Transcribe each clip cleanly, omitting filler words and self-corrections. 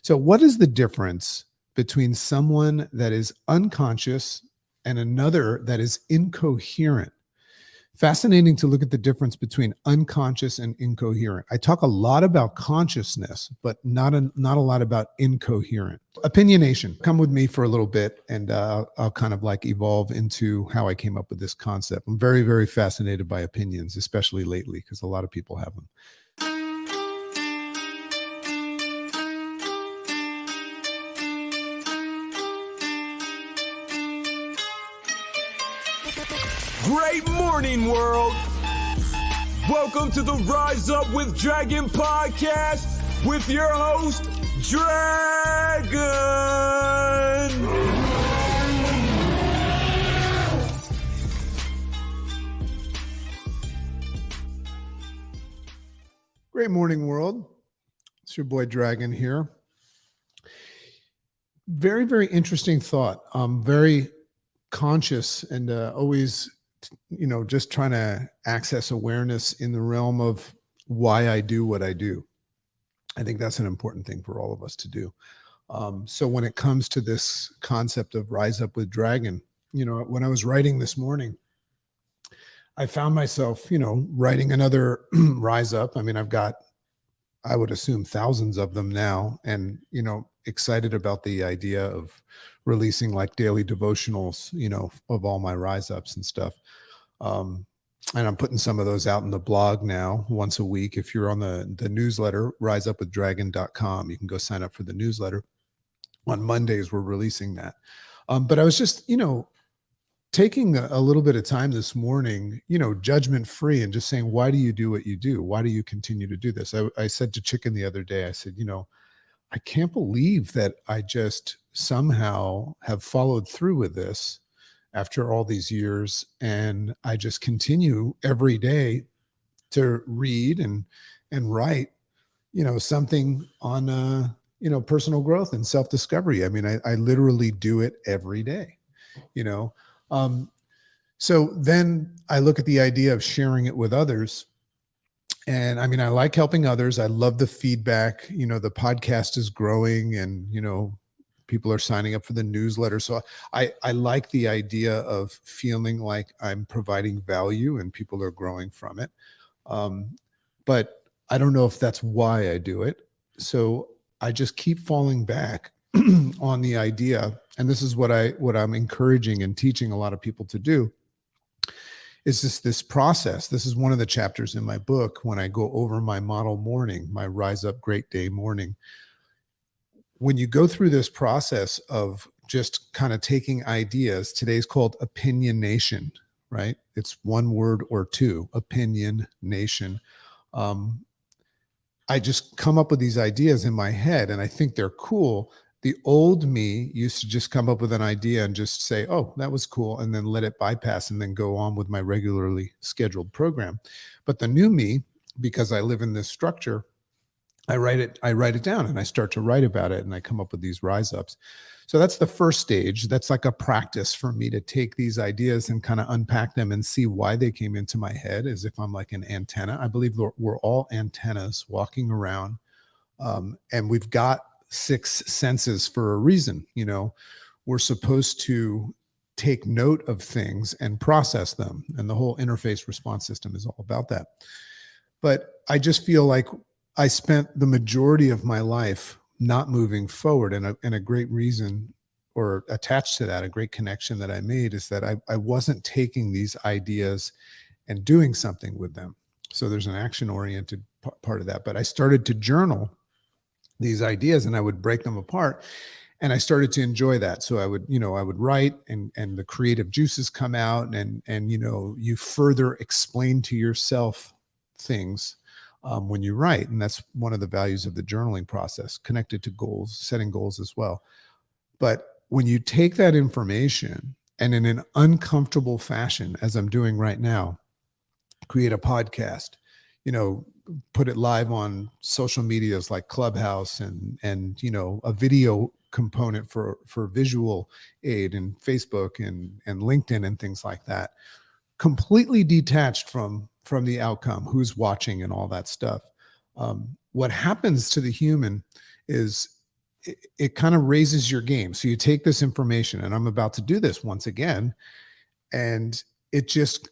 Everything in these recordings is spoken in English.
So what is the difference between someone that is unconscious and another that is incoherent? Fascinating to look at the difference between unconscious and incoherent. I talk a lot about consciousness, but not a lot about incoherent. Opinionation. Come with me for a little bit, and I'll kind of like evolve into how I came up with this concept. I'm very, very fascinated by opinions, especially lately, because a lot of people have them. Great morning, world! Welcome to the Rise Up with Dragon podcast with your host, Dragon! Great morning, world. It's your boy, Dragon here. Very, very interesting thought. Very conscious and always just trying to access awareness in the realm of why I do what I do. I think that's an important thing for all of us to do. So when it comes to this concept of Rise Up with Dragon, when I was writing this morning, I found myself, writing another Rise Up. I mean, I've got, I would assume, thousands of them now, and, excited about the idea of releasing like daily devotionals, of all my Rise Ups and stuff. And I'm putting some of those out in the blog now once a week. If you're on the newsletter, riseupwithdragon.com, you can go sign up for the newsletter. On Mondays, we're releasing that. But I was just, taking a little bit of time this morning, judgment free, and just saying, why do you do what you do? Why do you continue to do this? I said to Chicken the other day, I said, I can't believe that I just somehow have followed through with this after all these years. And I just continue every day to read and write, something on, personal growth and self-discovery. I mean, I literally do it every day, So then I look at the idea of sharing it with others. And I mean, I like helping others. I love the feedback. The podcast is growing, and, people are signing up for the newsletter. So I like the idea of feeling like I'm providing value and people are growing from it. But I don't know if that's why I do it. So I just keep falling back on the idea. And this is what I'm encouraging and teaching a lot of people to do. Is this process. This is one of the chapters in my book when I go over my model morning, my Rise Up Great Day morning. When you go through this process of just kind of taking ideas, today's called Opinionation, right? It's one word or two, Opinionation. I just come up with these ideas in my head and I think they're cool. The old me used to just come up with an idea and just say, oh, that was cool, and then let it bypass and then go on with my regularly scheduled program. But the new me, because I live in this structure, I write it down and I start to write about it, and I come up with these Rise Ups. So that's the first stage. That's like a practice for me to take these ideas and kind of unpack them and see why they came into my head, as if I'm like an antenna. I believe we're all antennas walking around, and we've got 6 senses for a reason. We're supposed to take note of things and process them. And the whole interface response system is all about that. But I just feel like I spent the majority of my life not moving forward. And a great reason, or attached to that, a great connection that I made, is that I wasn't taking these ideas and doing something with them. So there's an action-oriented part of that. But I started to journal these ideas and I would break them apart, and I started to enjoy that. So I would write, and the creative juices come out, and you further explain to yourself things when you write. And that's one of the values of the journaling process, connected to goals, setting goals as well. But when you take that information and in an uncomfortable fashion, as I'm doing right now, create a podcast, put it live on social medias like Clubhouse, and a video component for visual aid, and Facebook and LinkedIn and things like that, completely detached from the outcome, who's watching and all that stuff. What happens to the human is it kind of raises your game. So you take this information, and I'm about to do this once again, and it just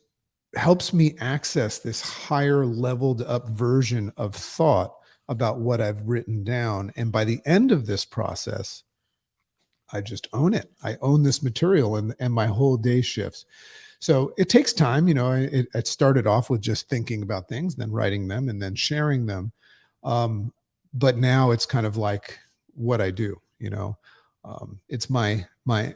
helps me access this higher leveled up version of thought about what I've written down. And by the end of this process, I just own it. I own this material, and my whole day shifts. So it takes time. It started off with just thinking about things, then writing them, and then sharing them. But now it's kind of like what I do. It's my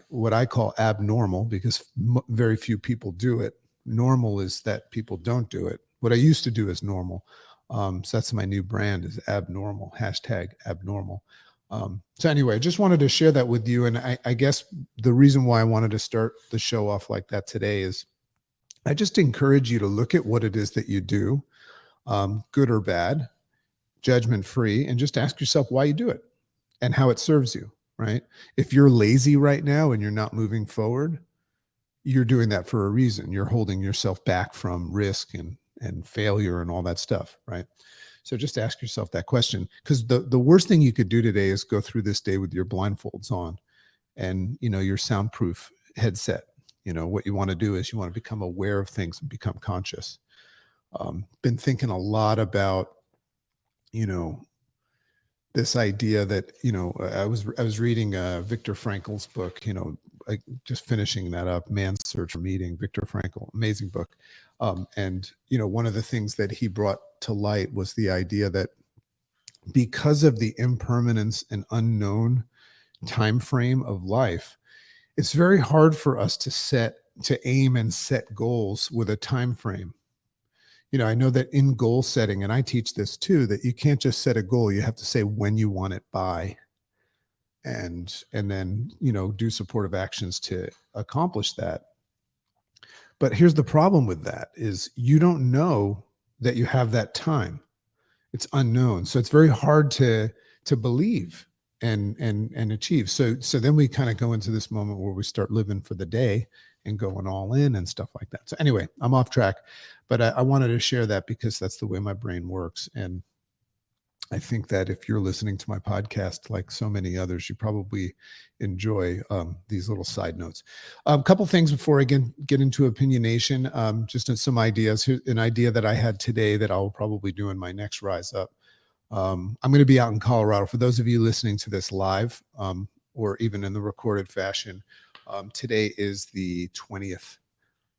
what I call abnormal, because very few people do it. Normal is that people don't do it. What I used to do is normal. So that's my new brand, is abnormal, #abnormal. So anyway, I just wanted to share that with you. And I guess the reason why I wanted to start the show off like that today is I just encourage you to look at what it is that you do, good or bad, judgment free, and just ask yourself why you do it and how it serves you, right? If you're lazy right now and you're not moving forward, you're doing that for a reason. You're holding yourself back from risk and failure and all that stuff, right? So just ask yourself that question, because the worst thing you could do today is go through this day with your blindfolds on and, your soundproof headset. What you want to do is you want to become aware of things and become conscious. Been thinking a lot about, this idea that, I was reading Viktor Frankl's book, just finishing that up, Man's Search for Meaning, Viktor Frankl, amazing book. And one of the things that he brought to light was the idea that because of the impermanence and unknown time frame of life, it's very hard for us to aim and set goals with a time frame. I know that in goal setting, and I teach this too, that you can't just set a goal. You have to say when you want it by, and then, do supportive actions to accomplish that. But here's the problem with that is you don't know that you have that time. It's unknown. So it's very hard to believe and achieve. So then we kind of go into this moment where we start living for the day and going all in and stuff like that. So anyway, I'm off track, but I wanted to share that because that's the way my brain works. And I think that if you're listening to my podcast, like so many others, you probably enjoy these little side notes. A couple things before I get into Opinionation, just some ideas. Here's an idea that I had today that I'll probably do in my next Rise Up. I'm going to be out in Colorado. For those of you listening to this live or even in the recorded fashion, today is the 20th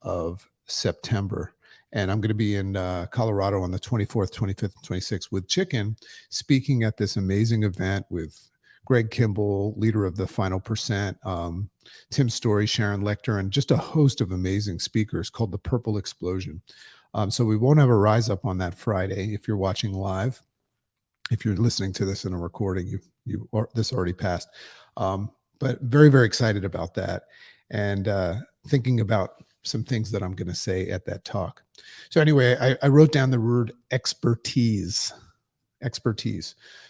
of September. And I'm going to be in Colorado on the 24th, 25th, and 26th with Chicken, speaking at this amazing event with Greg Kimball, leader of the Final Percent, Tim Story, Sharon Lecter, and just a host of amazing speakers called the Purple Explosion. So we won't have a Rise Up on that Friday if you're watching live. If you're listening to this in a recording, this already passed. But very, very excited about that, and thinking about some things that I'm going to say at that talk. So anyway, I wrote down the word expertise.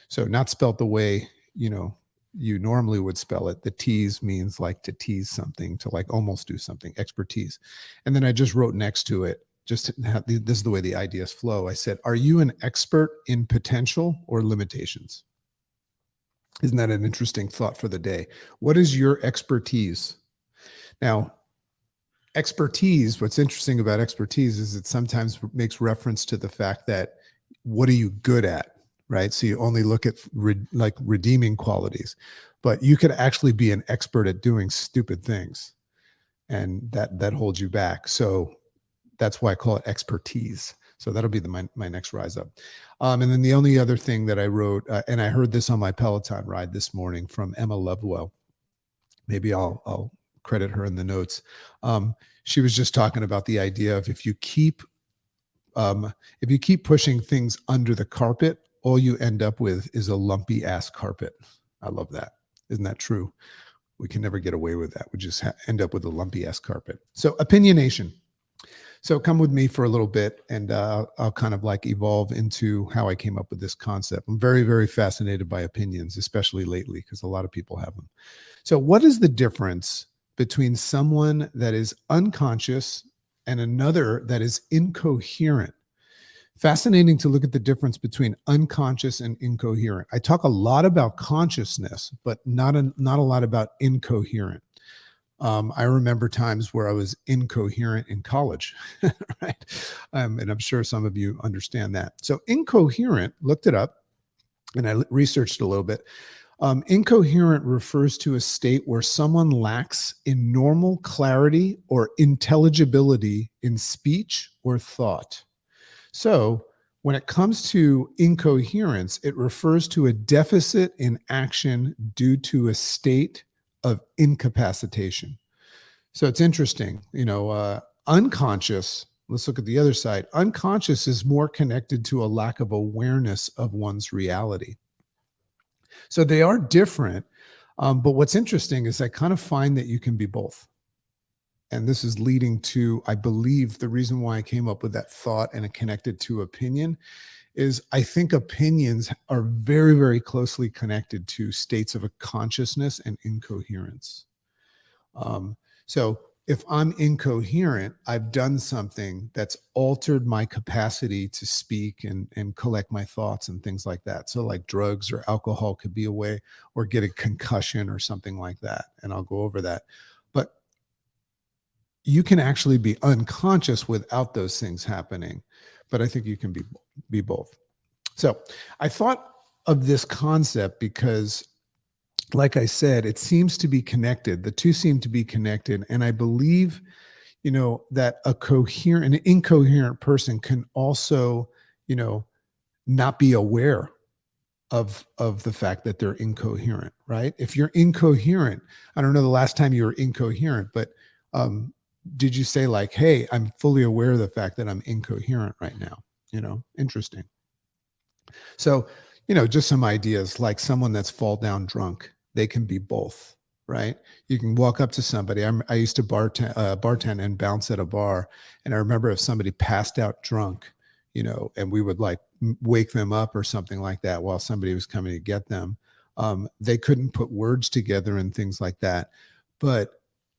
So not spelled the way, you normally would spell it. The tease means like to tease something, to like almost do something, expertise. And then I just wrote next to it, this is the way the ideas flow. I said, are you an expert in potential or limitations? Isn't that an interesting thought for the day? What is your expertise? Now, expertise, what's interesting about expertise is it sometimes makes reference to the fact that what are you good at, right? So you only look at redeeming qualities, but you could actually be an expert at doing stupid things, and that holds you back. So that's why I call it expertise. So that'll be my next Rise Up. And then the only other thing that I wrote, and I heard this on my Peloton ride this morning from Emma Lovewell. Maybe I'll credit her in the notes. She was just talking about the idea of if you keep pushing things under the carpet, all you end up with is a lumpy ass carpet. I love that. Isn't that true? We can never get away with that. We just end up with a lumpy ass carpet. So Opinionation. So come with me for a little bit, and I'll kind of like evolve into how I came up with this concept. I'm very, very fascinated by opinions, especially lately, because a lot of people have them. So what is the difference between someone that is unconscious and another that is incoherent? Fascinating to look at the difference between unconscious and incoherent. I talk a lot about consciousness, but not a lot about incoherent. I remember times where I was incoherent in college, right? And I'm sure some of you understand that. So incoherent, looked it up, and I researched a little bit. Incoherent refers to a state where someone lacks in normal clarity or intelligibility in speech or thought. So when it comes to incoherence, it refers to a deficit in action due to a state of incapacitation. So it's interesting, unconscious. Let's look at the other side. Unconscious is more connected to a lack of awareness of one's reality. So they are different. But what's interesting is I kind of find that you can be both. And this is leading to, I believe, the reason why I came up with that thought and it connected to opinion is I think opinions are very, very closely connected to states of a consciousness and incoherence. So if I'm incoherent, I've done something that's altered my capacity to speak and collect my thoughts and things like that. So like drugs or alcohol could be a way, or get a concussion or something like that. And I'll go over that. But you can actually be unconscious without those things happening. But I think you can be both. So I thought of this concept because, like I said, it seems to be connected. The two seem to be connected. And I believe, that an incoherent person can also, not be aware of the fact that they're incoherent, right? If you're incoherent, I don't know the last time you were incoherent, but did you say like, hey, I'm fully aware of the fact that I'm incoherent right now? Interesting. So, just some ideas, like someone that's fall down drunk, they can be both, right? You can walk up to somebody. I used to bartend and bounce at a bar. And I remember if somebody passed out drunk, and we would like wake them up or something like that while somebody was coming to get them. They couldn't put words together and things like that. But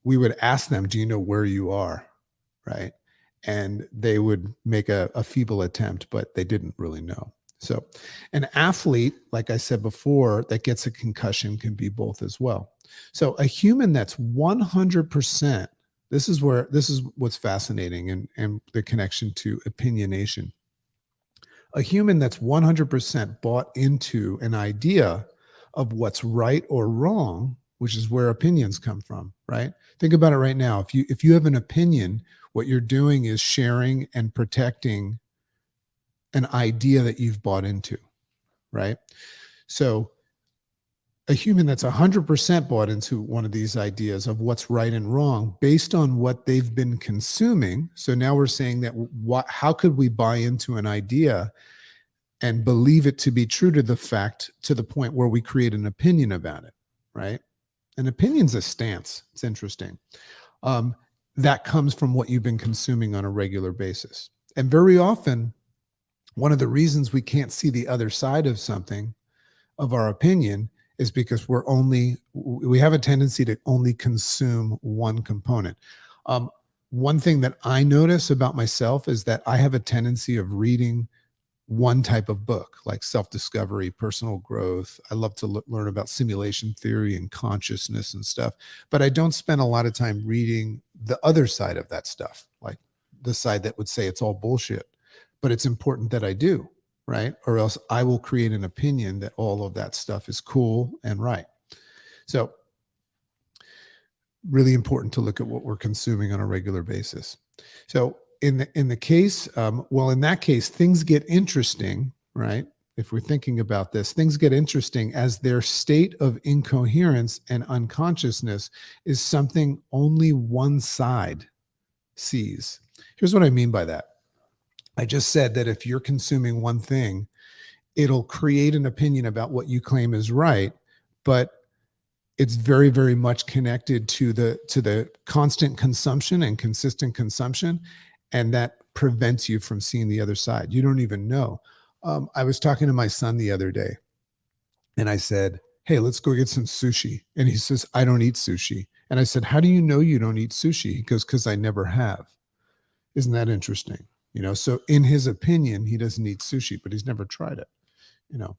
we would ask them, do you know where you are? Right. And they would make a feeble attempt, but they didn't really know. So an athlete, like I said before, that gets a concussion can be both as well. So a human that's 100%, this is what's fascinating and the connection to opinionation. A human that's 100% bought into an idea of what's right or wrong, which is where opinions come from, right? Think about it right now. If you have an opinion, what you're doing is sharing and protecting an idea that you've bought into, right? So a human that's 100% bought into one of these ideas of what's right and wrong based on what they've been consuming. So now we're saying that how could we buy into an idea and believe it to be true to the fact, to the point where we create an opinion about it, right? An opinion's a stance. It's interesting. That comes from what you've been consuming on a regular basis. And very often, one of the reasons we can't see the other side of something, of our opinion, is because we have a tendency to only consume one component. One thing that I notice about myself is that I have a tendency of reading one type of book, like self-discovery, personal growth. I love to learn about simulation theory and consciousness and stuff, but I don't spend a lot of time reading the other side of that stuff, like the side that would say it's all bullshit. But it's important that I do, right? Or else I will create an opinion that all of that stuff is cool and right. So really important to look at what we're consuming on a regular basis. So in the case, in that case, things get interesting, right? If we're thinking about this, things get interesting as their state of incoherence and unconsciousness is something only one side sees. Here's what I mean by that. I just said that if you're consuming one thing, it'll create an opinion about what you claim is right, but it's very, very much connected to the constant consumption and consistent consumption, and that prevents you from seeing the other side. You don't even know. I was talking to my son the other day, and I said, "Hey, let's go get some sushi." And he says, "I don't eat sushi." And I said, "How do you know you don't eat sushi?" He goes, "Because I never have." Isn't that interesting? So in his opinion, he doesn't eat sushi, but he's never tried it, So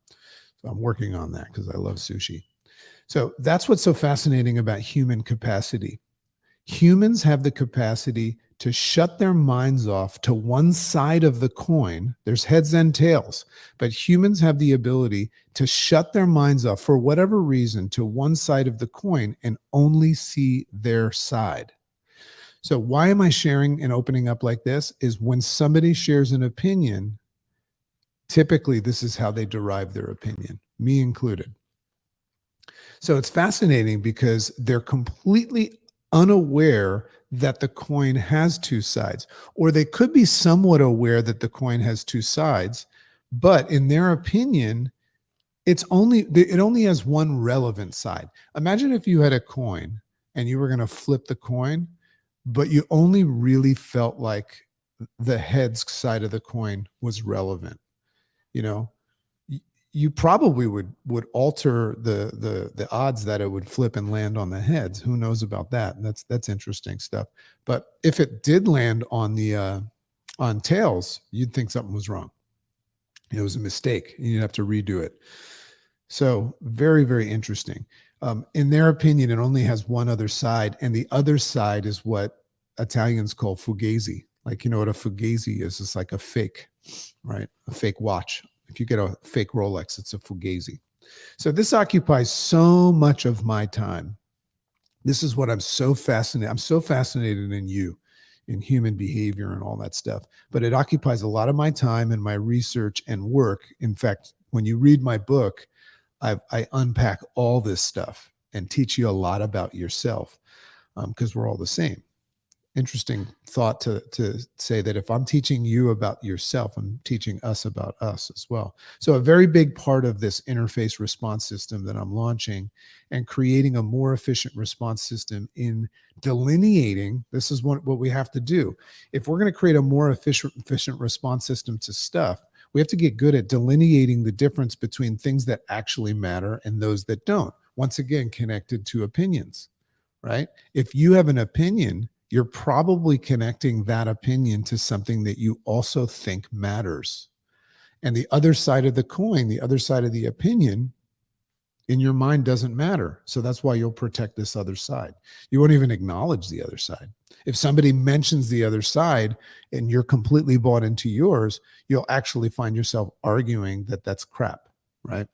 I'm working on that because I love sushi. So that's what's so fascinating about human capacity. Humans have the capacity to shut their minds off to one side of the coin. There's heads and tails, but humans have the ability to shut their minds off for whatever reason to one side of the coin and only see their side. So why am I sharing and opening up like this? Is when somebody shares an opinion, typically this is how they derive their opinion, me included. So it's fascinating because they're completely unaware that the coin has two sides, or they could be somewhat aware that the coin has two sides, but in their opinion, it only has one relevant side. Imagine if you had a coin and you were going to flip the coin, but you only really felt like the heads side of the coin was relevant. You probably would alter the odds that it would flip and land on the heads. Who knows about that? That's interesting stuff. But if it did land on the on tails, you'd think something was wrong. It was a mistake. You'd have to redo it. So very, very interesting. In their opinion, it only has one other side, and the other side is what Italians call fugazi. Like, you know what a fugazi is? It's like a fake, right? A fake watch. If you get a fake Rolex, it's a fugazi. So this occupies so much of my time. This is what I'm so fascinated. I'm so fascinated in you, in human behavior and all that stuff. But it occupies a lot of my time and my research and work. In fact, when you read my book, I unpack all this stuff and teach you a lot about yourself, because we're all the same. Interesting thought to say that if I'm teaching you about yourself, I'm teaching us about us as well. So a very big part of this interface response system that I'm launching and creating a more efficient response system in delineating, this is what we have to do. If we're going to create a more efficient response system to stuff, we have to get good at delineating the difference between things that actually matter and those that don't. Once again, connected to opinions, right? If you have an opinion, you're probably connecting that opinion to something that you also think matters. And the other side of the coin, the other side of the opinion in your mind doesn't matter. So that's why you'll protect this other side. You won't even acknowledge the other side. If somebody mentions the other side and you're completely bought into yours, you'll actually find yourself arguing that that's crap, right?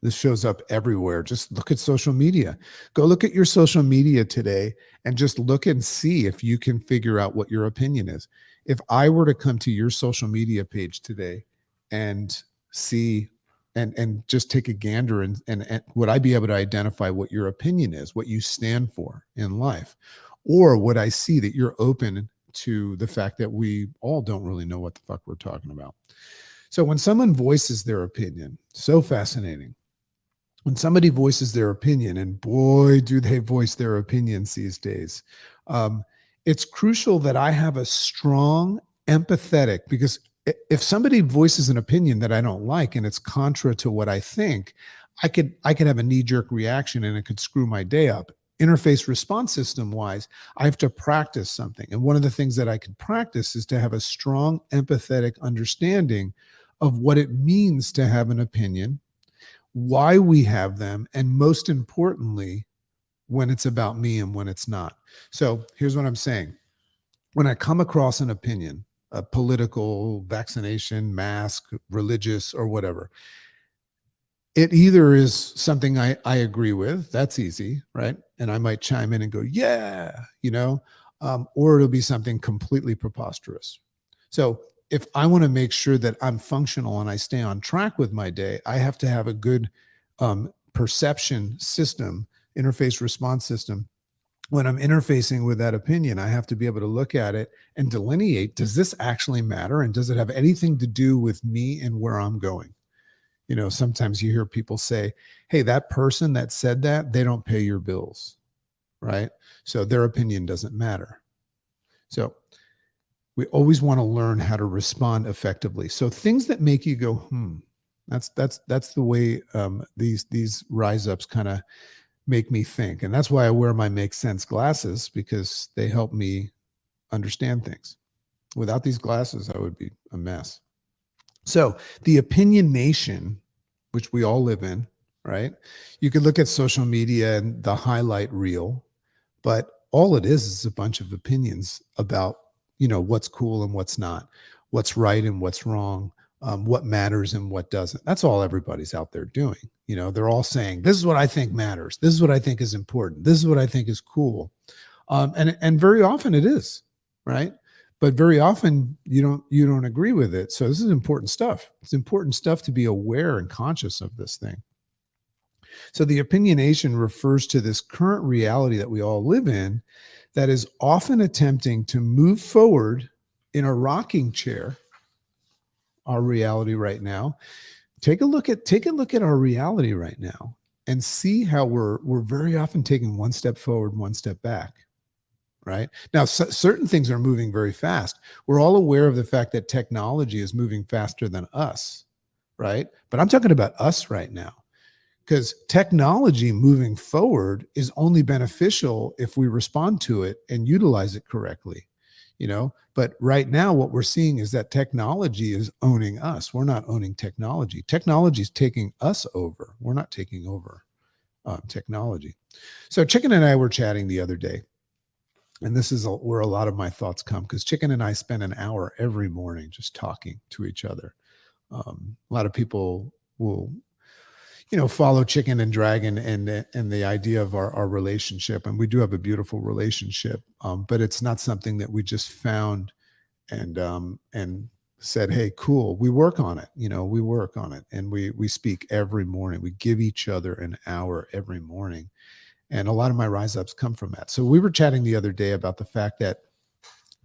This shows up everywhere. Just look at social media. Go look at your social media today and just look and see if you can figure out what your opinion is. If I were to come to your social media page today and see and just take a gander and would I be able to identify what your opinion is, what you stand for in life? Or would I see that you're open to the fact that we all don't really know what the fuck we're talking about? So when someone voices their opinion, so fascinating. When somebody voices their opinion, and boy, do they voice their opinions these days, it's crucial that I have a strong empathetic, because if somebody voices an opinion that I don't like and it's contra to what I think, I could have a knee-jerk reaction and it could screw my day up. Interface response system wise, I have to practice something. And one of the things that I can practice is to have a strong empathetic understanding of what it means to have an opinion, why we have them, and most importantly, when it's about me and when it's not. So here's what I'm saying. When I come across an opinion, a political, vaccination, mask, religious, or whatever, it either is something I agree with, that's easy, right? And I might chime in and go, yeah, or it'll be something completely preposterous. So if I want to make sure that I'm functional and I stay on track with my day, I have to have a good perception system, interface response system. When I'm interfacing with that opinion, I have to be able to look at it and delineate, does this actually matter? And does it have anything to do with me and where I'm going? Sometimes you hear people say, hey, that person that said that, they don't pay your bills, right? So their opinion doesn't matter. So we always want to learn how to respond effectively. So things that make you go, that's the way these rise ups kind of make me think. And that's why I wear my Make Sense glasses, because they help me understand things. Without these glasses, I would be a mess. So the opinionation, which we all live in, right? You could look at social media and the highlight reel, but all it is a bunch of opinions about, what's cool and what's not, what's right and what's wrong, what matters and what doesn't. That's all everybody's out there doing. They're all saying, this is what I think matters. This is what I think is important. This is what I think is cool. And very often it is, right? But very often you don't agree with it. So this is important stuff. It's important stuff to be aware and conscious of this thing. So the opinionation refers to this current reality that we all live in that is often attempting to move forward in a rocking chair, our reality right now. Take a look at our reality right now and see how we're very often taking one step forward, one step back. Right now, certain things are moving very fast. We're all aware of the fact that technology is moving faster than us, right? But I'm talking about us right now, because technology moving forward is only beneficial if we respond to it and utilize it correctly, But right now, what we're seeing is that technology is owning us. We're not owning technology. Technology is taking us over. We're not taking over technology. So Chicken and I were chatting the other day. And this is where a lot of my thoughts come, because Chicken and I spend an hour every morning just talking to each other. A lot of people will, follow Chicken and Dragon and the idea of our relationship. And we do have a beautiful relationship, but it's not something that we just found and said, hey, cool, we work on it. We work on it. And we speak every morning. We give each other an hour every morning. And a lot of my rise ups come from that. So we were chatting the other day about the fact that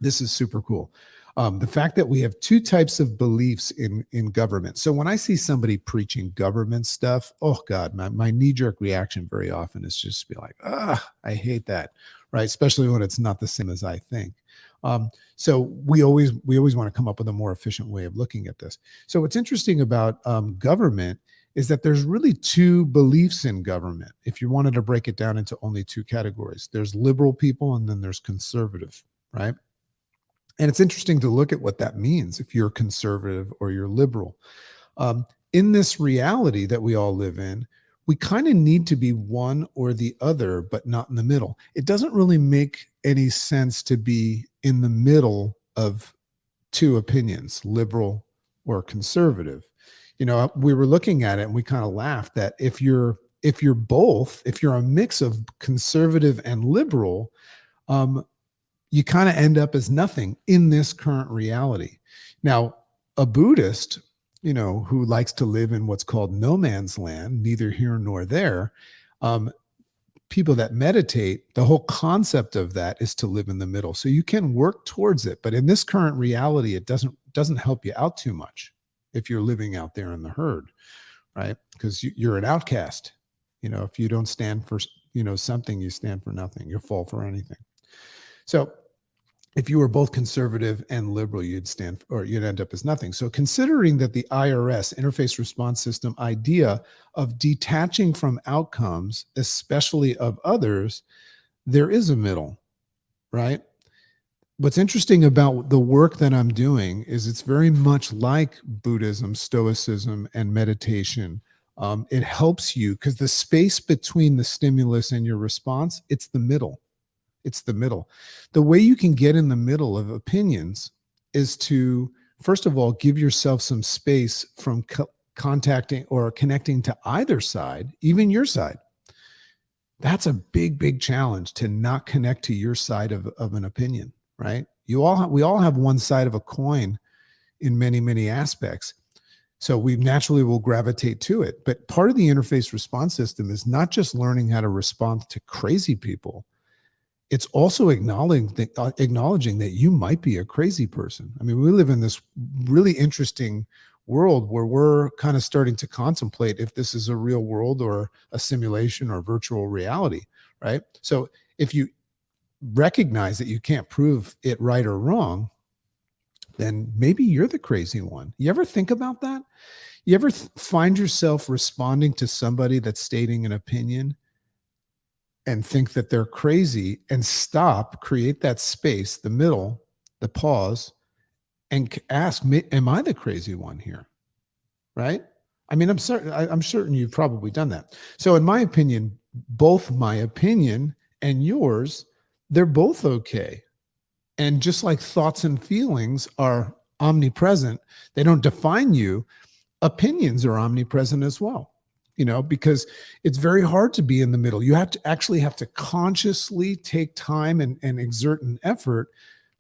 this is super cool. The fact that we have two types of beliefs in government. So when I see somebody preaching government stuff, oh God, my knee-jerk reaction very often is just to be like, I hate that, right? Especially when it's not the same as I think. So we always want to come up with a more efficient way of looking at this. So what's interesting about government is that there's really two beliefs in government. If you wanted to break it down into only two categories, there's liberal people and then there's conservative, right? And it's interesting to look at what that means if you're conservative or you're liberal. In this reality that we all live in, we kind of need to be one or the other, but not in the middle. It doesn't really make any sense to be in the middle of two opinions, liberal or conservative. We were looking at it and we kind of laughed that if you're a mix of conservative and liberal, you kind of end up as nothing in this current reality. Now, a Buddhist, who likes to live in what's called no man's land, neither here nor there, people that meditate, the whole concept of that is to live in the middle. So you can work towards it, but in this current reality, it doesn't help you out too much if you're living out there in the herd, right? Because you're an outcast. If you don't stand for, something, you stand for nothing. You fall for anything. So if you were both conservative and liberal, you'd end up as nothing. So considering that the IRS, Interface Response System, idea of detaching from outcomes, especially of others, there is a middle, right? What's interesting about the work that I'm doing is it's very much like Buddhism, Stoicism, and meditation. It helps you because the space between the stimulus and your response, it's the middle. It's the middle. The way you can get in the middle of opinions is to, first of all, give yourself some space from contacting or connecting to either side, even your side. That's a big, big challenge to not connect to your side of an opinion, right? We all have one side of a coin in many, many aspects. So we naturally will gravitate to it. But part of the interface response system is not just learning how to respond to crazy people. It's also acknowledging that you might be a crazy person. I mean, we live in this really interesting world where we're kind of starting to contemplate if this is a real world or a simulation or virtual reality, right? So if you recognize that you can't prove it right or wrong, then maybe you're the crazy one. You ever think about that? You ever find yourself responding to somebody that's stating an opinion and think that they're crazy and stop, create that space, the middle, the pause, and ask me, am I the crazy one here? Right? I mean, I'm certain you've probably done that. So in my opinion, both my opinion and yours, they're both okay. And just like thoughts and feelings are omnipresent, they don't define you. Opinions are omnipresent as well, because it's very hard to be in the middle. You have to consciously take time and exert an effort,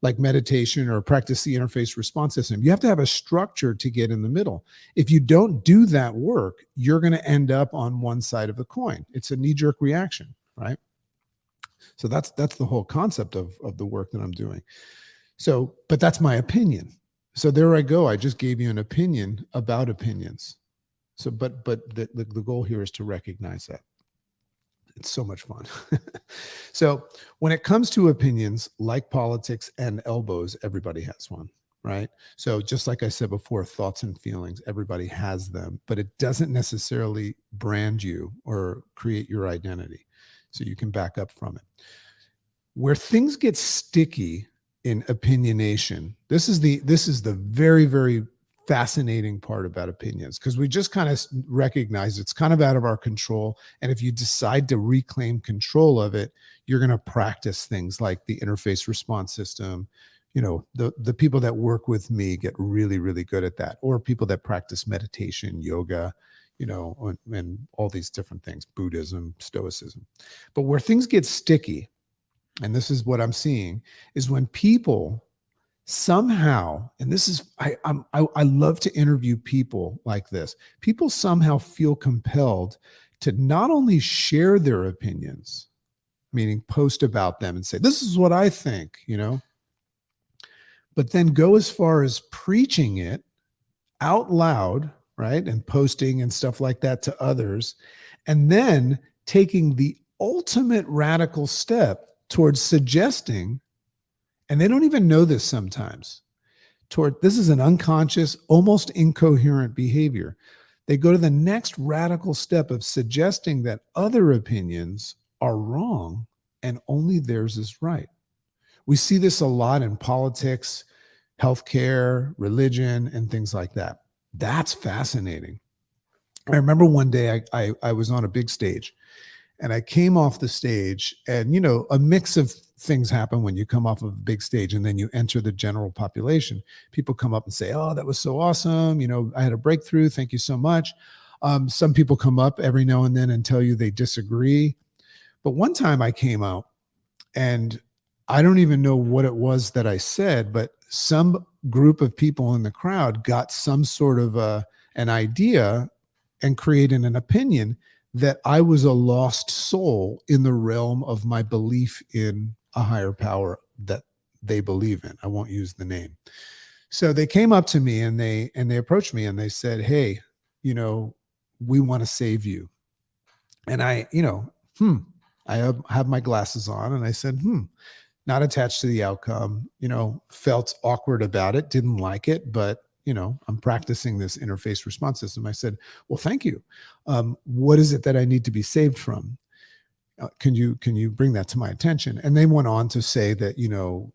like meditation or practice the interface response system. You have to have a structure to get in the middle. If you don't do that work, you're going to end up on one side of the coin. It's a knee-jerk reaction, right? So that's the whole concept of the work that I'm doing. So, but that's my opinion. So there I go. I just gave you an opinion about opinions. So, but the goal here is to recognize that. It's so much fun. So when it comes to opinions, like politics and elbows, everybody has one, right? So just like I said before, thoughts and feelings, everybody has them, but it doesn't necessarily brand you or create your identity. So you can back up from it. Where things get sticky in opinionation, this is the very, very fascinating part about opinions, because we just kind of recognize it's kind of out of our control. And if you decide to reclaim control of it, you're going to practice things like the interface response system. The people that work with me get really, really good at that, or people that practice meditation, yoga, and all these different things, Buddhism, Stoicism. But where things get sticky, and this is what I'm seeing, is when people somehow, and this is, I love to interview people like this. People somehow feel compelled to not only share their opinions, meaning post about them and say, this is what I think, but then go as far as preaching it out loud, right? And posting and stuff like that to others. And then taking the ultimate radical step towards suggesting, and they don't even know this sometimes, this is an unconscious, almost incoherent behavior. They go to the next radical step of suggesting that other opinions are wrong and only theirs is right. We see this a lot in politics, healthcare, religion, and things like that. That's fascinating. I remember one day I was on a big stage, and I came off the stage, and a mix of things happen when you come off of a big stage and then you enter the general population. People come up and say, oh, that was so awesome. I had a breakthrough. Thank you so much. Some people come up every now and then and tell you they disagree. But one time I came out, and I don't even know what it was that I said, but some group of people in the crowd got some sort of an idea and created an opinion that I was a lost soul in the realm of my belief in a higher power that they believe in. I won't use the name. So they came up to me and they approached me and they said, hey, we want to save you. And I have my glasses on, and I said, not attached to the outcome, felt awkward about it, didn't like it, but I'm practicing this interface response system. I said, well, thank you. What is it that I need to be saved from? Can you bring that to my attention? And they went on to say that,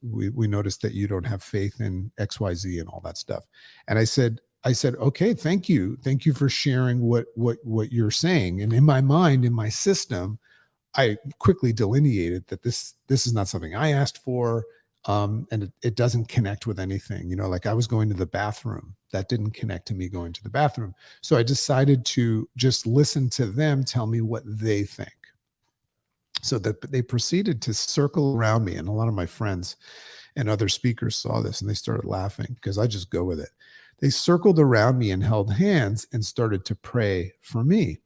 we noticed that you don't have faith in XYZ and all that stuff. And I said, okay, thank you. Thank you for sharing what you're saying. And in my mind, in my system, I quickly delineated that this is not something I asked for. And it doesn't connect with anything, like I was going to the bathroom. That didn't connect to me going to the bathroom. So I decided to just listen to them tell me what they think. So that they proceeded to circle around me. And a lot of my friends and other speakers saw this and they started laughing because I just go with it. They circled around me and held hands and started to pray for me.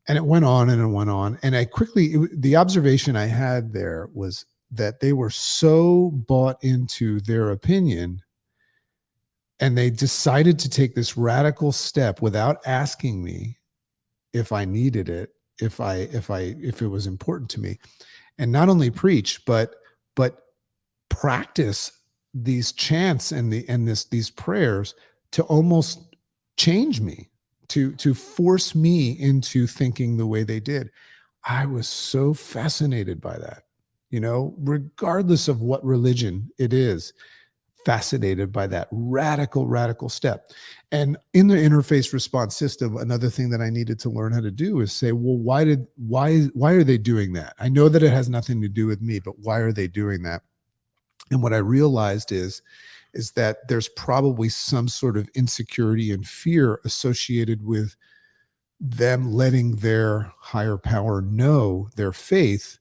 And it went on and it went on. And the observation I had there was that they were so bought into their opinion, and they decided to take this radical step without asking me if I needed it, if it was important to me, and not only preach, but practice these chants and these prayers to almost change me, to force me into thinking the way they did. I was so fascinated by that. Regardless of what religion it is, fascinated by that radical step. And in the interface response system, another thing that I needed to learn how to do is say, well, why are they doing that? I know that it has nothing to do with me, but why are they doing that? And what I realized is that there's probably some sort of insecurity and fear associated with them letting their higher power know their faith.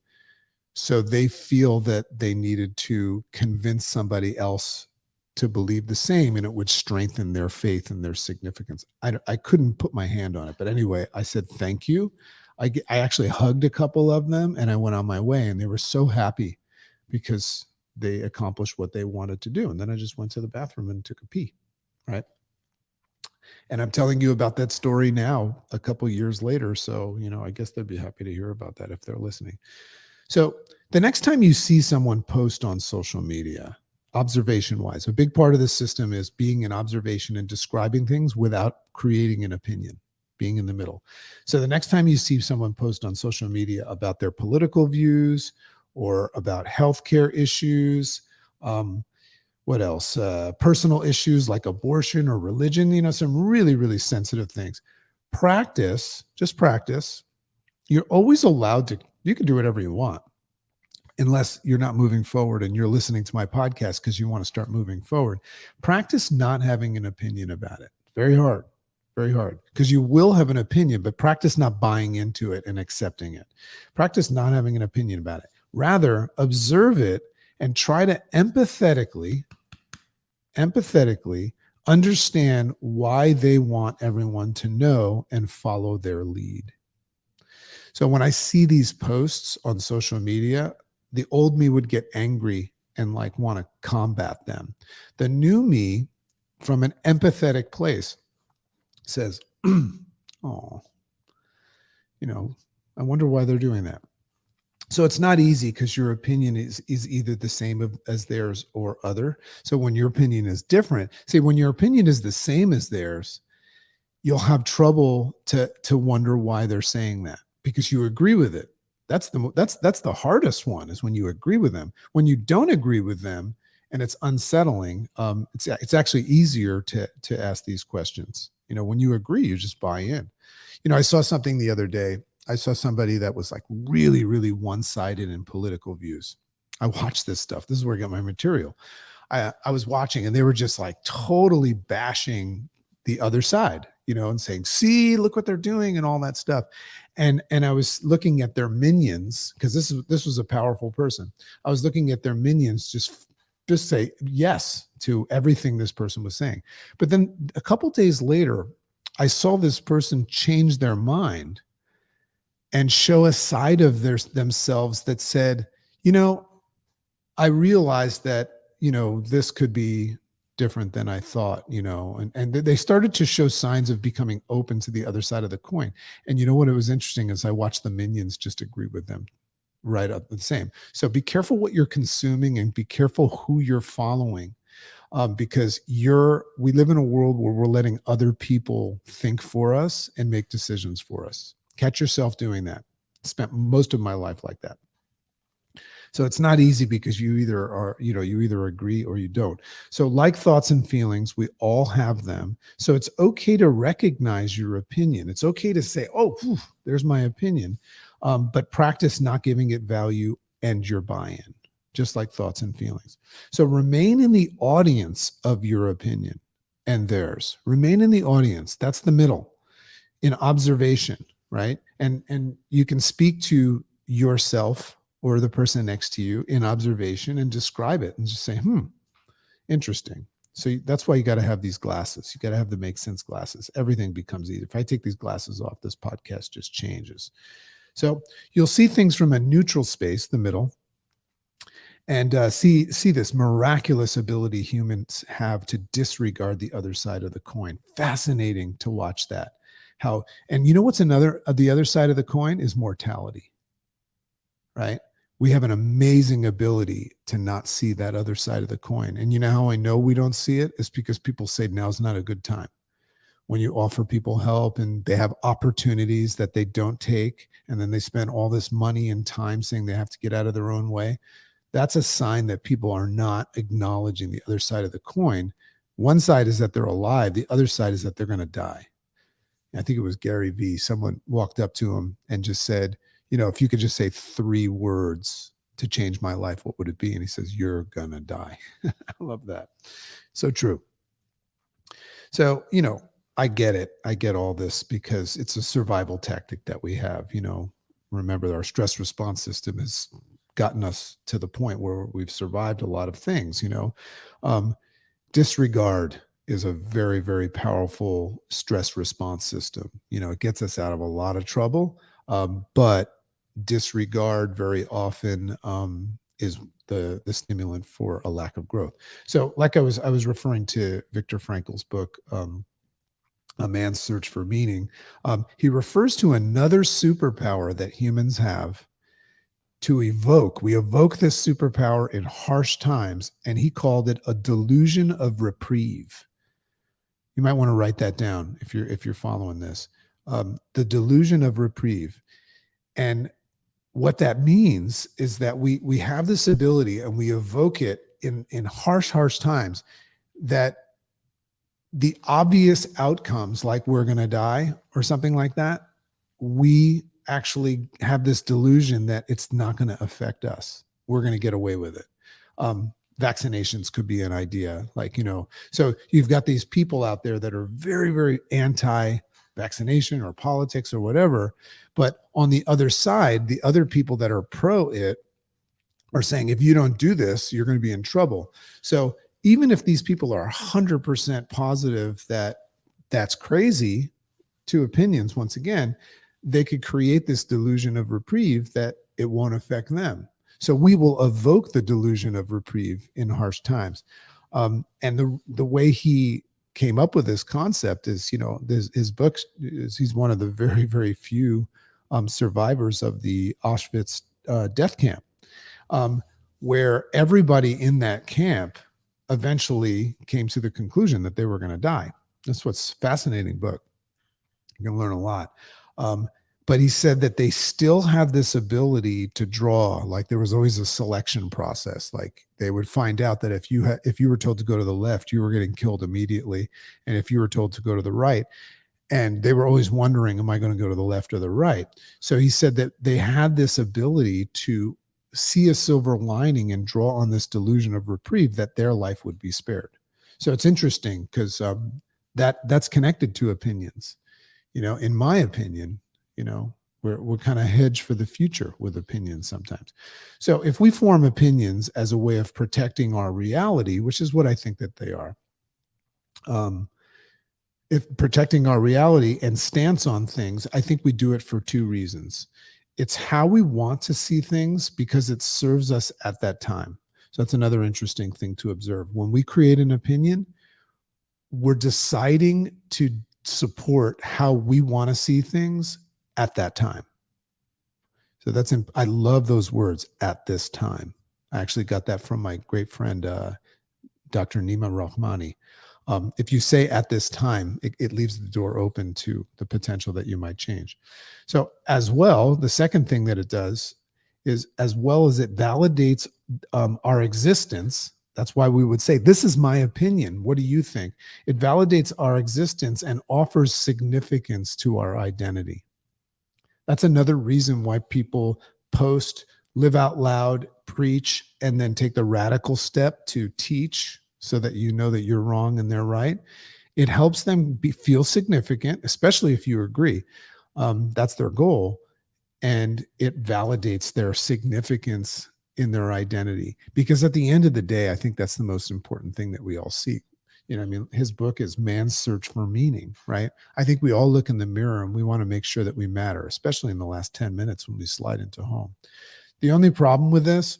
So they feel that they needed to convince somebody else to believe the same, and it would strengthen their faith and their significance. I couldn't put my hand on it. But anyway, I said, thank you. I actually hugged a couple of them and I went on my way, and they were so happy because they accomplished what they wanted to do. And then I just went to the bathroom and took a pee, right? And I'm telling you about that story now, a couple years later. So, I guess they'd be happy to hear about that if they're listening. So the next time you see someone post on social media, observation-wise, a big part of the system is being in observation and describing things without creating an opinion, being in the middle. So the next time you see someone post on social media about their political views or about healthcare issues, what else? Personal issues like abortion or religion, some really, really sensitive things. Just practice. You're always allowed to, you can do whatever you want, unless you're not moving forward and you're listening to my podcast because you want to start moving forward. Practice not having an opinion about it. Very hard, because you will have an opinion, but practice not buying into it and accepting it. Practice not having an opinion about it. Rather, observe it and try to empathetically understand why they want everyone to know and follow their lead. So when I see these posts on social media, the old me would get angry and want to combat them. The new me, from an empathetic place, says, oh, I wonder why they're doing that. So it's not easy because your opinion is either the same as theirs or other. So when your opinion is different, when your opinion is the same as theirs, you'll have trouble to wonder why they're saying that, because you agree with it. That's the hardest one, is when you agree with them. When you don't agree with them and it's unsettling, it's actually easier to ask these questions. When you agree, you just buy in. I saw something the other day. I saw somebody that was really, really one-sided in political views. I watched this stuff. This is where I got my material. I was watching, and they were just totally bashing the other side, and saying, see, look what they're doing and all that stuff. And I was looking at their minions, because this was a powerful person. I was looking at their minions just say yes to everything this person was saying. But then a couple days later, I saw this person change their mind and show a side of themselves that said, I realized that, this could be different than I thought, and they started to show signs of becoming open to the other side of the coin. And what it was interesting is I watched the minions just agree with them right up the same. So be careful what you're consuming, and be careful who you're following, because we live in a world where we're letting other people think for us and make decisions for us. Catch yourself doing that. Spent most of my life like that. So it's not easy, because you either agree or you don't. So like thoughts and feelings, we all have them. So it's okay to recognize your opinion. It's okay to say, oh, there's my opinion. But practice not giving it value and your buy-in, just like thoughts and feelings. So remain in the audience of your opinion and theirs. Remain in the audience. That's the middle, in observation, right? And you can speak to yourself or the person next to you in observation and describe it and just say, interesting. So that's why you got to have these glasses. You got to have the make sense glasses. Everything becomes easier. If I take these glasses off, this podcast just changes. So you'll see things from a neutral space, the middle, and see this miraculous ability humans have to disregard the other side of the coin. Fascinating to watch that. And what's the other side of the coin is mortality, right? We have an amazing ability to not see that other side of the coin. And how I know we don't see it is because people say now's not a good time. When you offer people help and they have opportunities that they don't take, and then they spend all this money and time saying they have to get out of their own way, that's a sign that people are not acknowledging the other side of the coin. One side is that they're alive. The other side is that they're going to die. I think it was Gary Vee. Someone walked up to him and just said, if you could just say 3 words to change my life, what would it be? And he says, you're going to die. I love that. So true. So, I get it. I get all this because it's a survival tactic that we have. Remember, our stress response system has gotten us to the point where we've survived a lot of things. Disregard is a very, very powerful stress response system. It gets us out of a lot of trouble, but disregard very often is the stimulant for a lack of growth. So, like I was referring to Viktor Frankl's book, A Man's Search for Meaning. He refers to another superpower that humans have to evoke. We evoke this superpower in harsh times, and he called it a delusion of reprieve. You might want to write that down if you're following this. The delusion of reprieve. And what that means is that we have this ability and we evoke it in harsh times, that the obvious outcomes, like we're going to die or something like that, we actually have this delusion that it's not going to affect us. We're going to get away with it. Vaccinations could be an idea, so you've got these people out there that are very, very anti-vaccination or politics or whatever. But on the other side, the other people that are pro it are saying, if you don't do this, you're going to be in trouble. So even if these people are 100% positive that that's crazy, 2 opinions, once again, they could create this delusion of reprieve that it won't affect them. So we will evoke the delusion of reprieve in harsh times. And the way he came up with this concept is, his books, he's one of the very, very few survivors of the Auschwitz death camp, where everybody in that camp eventually came to the conclusion that they were going to die. That's what's fascinating book. You can learn a lot. But he said that they still have this ability to draw. Like there was always a selection process. Like they would find out that if you were told to go to the left, you were getting killed immediately. And if you were told to go to the right, and they were always wondering, am I going to go to the left or the right? So he said that they had this ability to see a silver lining and draw on this delusion of reprieve that their life would be spared. So it's interesting because that's connected to opinions. In my opinion, we're kind of hedged for the future with opinions sometimes. So if we form opinions as a way of protecting our reality, which is what I think that they are, if protecting our reality and stance on things, I think we do it for 2 reasons. It's how we want to see things because it serves us at that time. So that's another interesting thing to observe. When we create an opinion, we're deciding to support how we want to see things at that time. So I love those words, at this time. I actually got that from my great friend, Dr. Nima Rahmani. If you say at this time, it leaves the door open to the potential that you might change. So as well, the second thing that it does is, as well as it validates our existence, that's why we would say, this is my opinion. What do you think? It validates our existence and offers significance to our identity. That's another reason why people post, live out loud, preach, and then take the radical step to teach so that you know that you're wrong and they're right. It helps them feel significant, especially if you agree. That's their goal. And it validates their significance in their identity. Because at the end of the day, I think that's the most important thing that we all seek. His book is Man's Search for Meaning, right? I think we all look in the mirror and we want to make sure that we matter, especially in the last 10 minutes when we slide into home. The only problem with this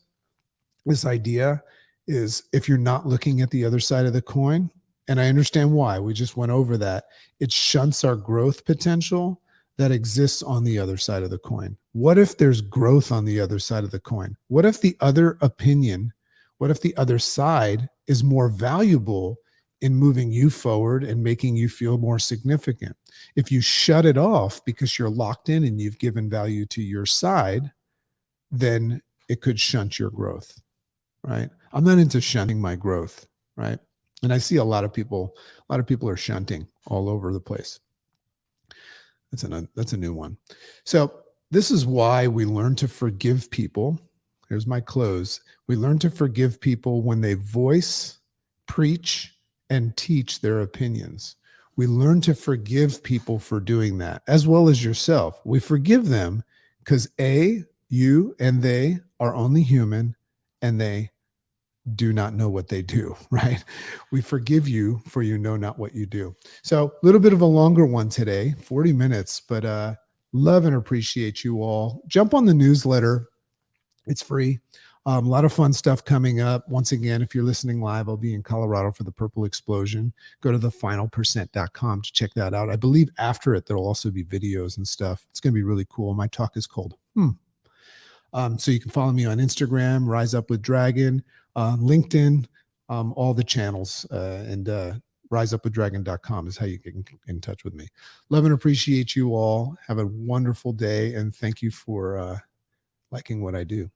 idea is if you're not looking at the other side of the coin, and I understand why, we just went over that, it shunts our growth potential that exists on the other side of the coin. What if there's growth on the other side of the coin? What if the other opinion, what if the other side is more valuable in moving you forward and making you feel more significant? If you shut it off because you're locked in and you've given value to your side, then it could shunt your growth. right? I'm not into shunting my growth, right? And I see a lot of people are shunting all over the place. That's a new one. So this is why we learn to forgive people. Here's my close. We learn to forgive people when they voice, preach, and teach their opinions. We learn to forgive people for doing that, as well as yourself. We forgive them because you and they are only human, and they do not know what they do, right? We forgive you for you know not what you do. So a little bit of a longer one today, 40 minutes, but love and appreciate you all. Jump on the newsletter. It's free. A lot of fun stuff coming up. Once again, if you're listening live, I'll be in Colorado for the Purple Explosion. Go to thefinalpercent.com to check that out. I believe after it, there'll also be videos and stuff. It's going to be really cool. My talk is called So you can follow me on Instagram, Rise Up with Dragon, LinkedIn, all the channels, and riseupwithdragon.com is how you get in touch with me. Love and appreciate you all. Have a wonderful day, and thank you for liking what I do.